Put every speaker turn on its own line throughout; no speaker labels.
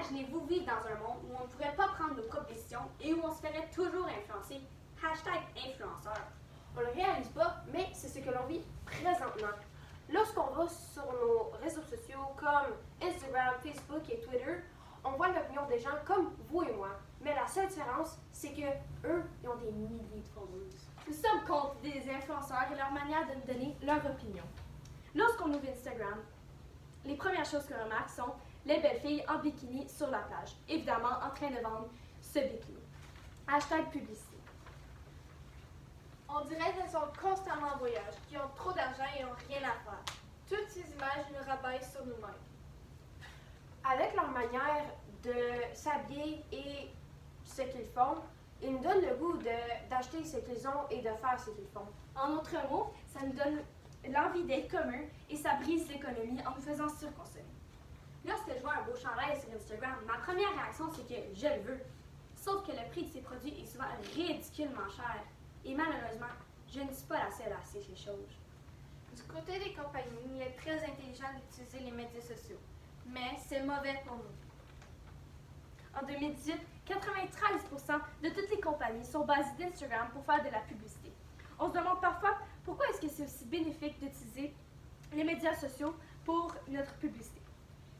Imaginez-vous vivre dans un monde où on ne pourrait pas prendre nos propres décisions et où on se ferait toujours influencer. Hashtag influenceur.
On le réalise pas, mais c'est ce que l'on vit présentement. Lorsqu'on va sur nos réseaux sociaux comme Instagram, Facebook et Twitter, on voit l'opinion des gens comme vous et moi. Mais la seule différence, c'est que eux, ils ont des milliers de followers.
Nous sommes contre des influenceurs et leur manière de nous donner leur opinion. Lorsqu'on ouvre Instagram, les premières choses qu'on remarque sont les belles filles en bikini sur la plage, évidemment en train de vendre ce bikini. Hashtag publicité.
On dirait qu'elles sont constamment en voyage, qui ont trop d'argent et n'ont rien à faire. Toutes ces images nous rabaissent sur nous-mêmes.
Avec leur manière de s'habiller et ce qu'ils font, ils nous donnent le goût d'acheter ce qu'ils ont et de faire ce qu'ils font.
En autres mots, ça nous donne l'envie d'être commun et ça brise l'économie en nous faisant surconsommer.
Lorsque je vois un beau chandail sur Instagram, ma première réaction c'est que je le veux. Sauf que le prix de ces produits est souvent ridiculement cher. Et malheureusement, je ne suis pas la seule à acheter ces choses.
Du côté des compagnies, il est très intelligent d'utiliser les médias sociaux, mais c'est mauvais pour nous.
En 2018, 93% de toutes les compagnies sont basées d'Instagram pour faire de la publicité. On se demande parfois pourquoi est-ce que c'est aussi bénéfique d'utiliser les médias sociaux pour notre publicité.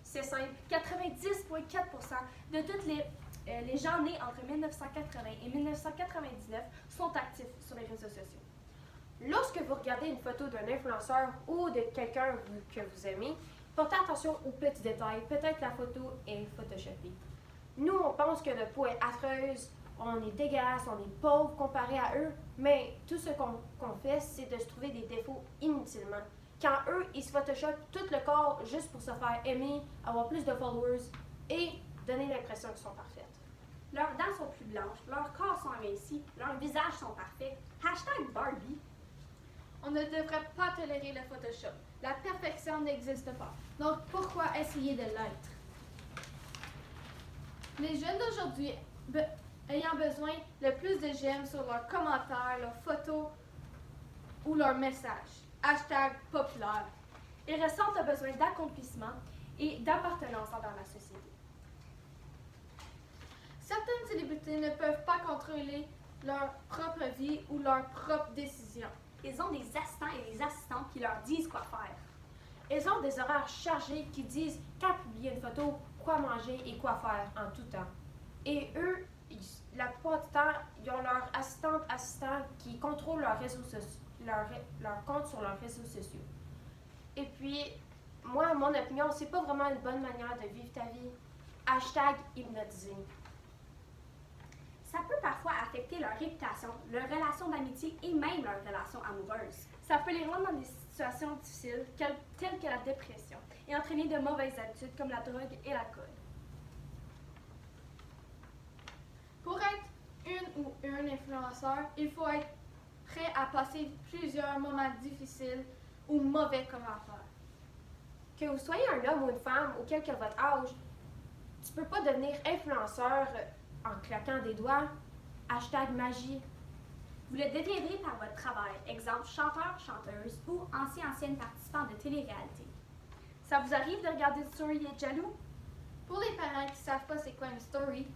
C'est simple, 90,4% de toutes les gens nés entre 1980 et 1999 sont actifs sur les réseaux sociaux.
Lorsque vous regardez une photo d'un influenceur ou de quelqu'un que vous aimez, portez attention aux petits détails. Peut-être la photo est photoshopée. Nous, on pense que notre peau est affreuse, on est dégueulasse, on est pauvre comparé à eux, mais tout ce qu'on fait, c'est de se trouver des défauts inutilement. Quand eux, ils se photoshopent tout le corps juste pour se faire aimer, avoir plus de followers et donner l'impression qu'ils sont parfaits.
Leurs dents sont plus blanches, leurs corps sont amincis, leurs visages sont parfaits. Hashtag Barbie.
On ne devrait pas tolérer le Photoshop. La perfection n'existe pas. Donc pourquoi essayer de l'être? Les jeunes d'aujourd'hui ayant besoin de plus de j'aime sur leurs commentaires, leurs photos ou leurs messages. Hashtag populaire.
Ils ressentent le besoin d'accomplissement et d'appartenance envers la société.
Certaines célébrités ne peuvent pas contrôler leur propre vie ou leurs propres décisions.
Ils ont des assistants et des assistantes qui leur disent quoi faire.
Ils ont des horaires chargés qui disent quand publier une photo, quoi manger et quoi faire en tout temps. Et eux, la plupart du temps, ils ont leur assistant qui contrôle leurs réseaux sociaux, leur compte sur leurs réseaux sociaux. Et puis, moi, à mon opinion, c'est pas vraiment une bonne manière de vivre ta vie. Hashtag hypnotisé.
Ça peut parfois affecter leur réputation, leurs relations d'amitié et même leurs relations amoureuses.
Ça peut les rendre dans des situations difficiles, telles que la dépression, et entraîner de mauvaises habitudes comme la drogue et l'alcool.
Pour être une ou un influenceur, il faut être prêt à passer plusieurs moments difficiles ou mauvais commentaires.
Que vous soyez un homme ou une femme ou quel que votre âge, tu peux pas devenir influenceur en claquant des doigts. Hashtag magie.
Vous le deviendrez par votre travail, exemple chanteur, chanteuse ou ancienne participant de télé-réalité.
Ça vous arrive de regarder une story et être jaloux?
Pour les parents qui ne savent pas c'est quoi une story,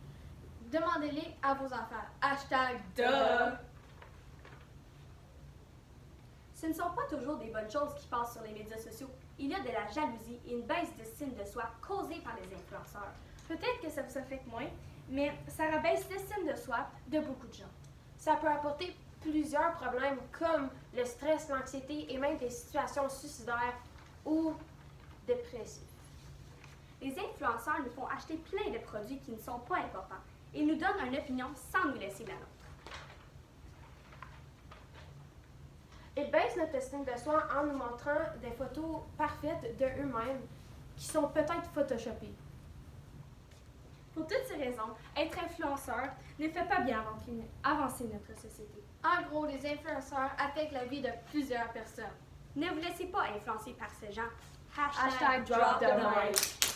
demandez-les à vos enfants. Hashtag duh.
Ce ne sont pas toujours des bonnes choses qui passent sur les médias sociaux. Il y a de la jalousie et une baisse d'estime de soi causée par les influenceurs.
Peut-être que ça vous affecte moins, mais ça rabaisse l'estime de soi de beaucoup de gens.
Ça peut apporter plusieurs problèmes comme le stress, l'anxiété et même des situations suicidaires ou dépressives.
Les influenceurs nous font acheter plein de produits qui ne sont pas importants et nous donnent une opinion sans nous laisser la nôtre.
Ils baissent notre estime de soi en nous montrant des photos parfaites de eux-mêmes qui sont peut-être photoshopées.
Pour toutes ces raisons, être influenceur ne fait pas bien avancer notre société.
En gros, les influenceurs affectent la vie de plusieurs personnes.
Ne vous laissez pas influencer par ces gens.
Hashtag drop the mic.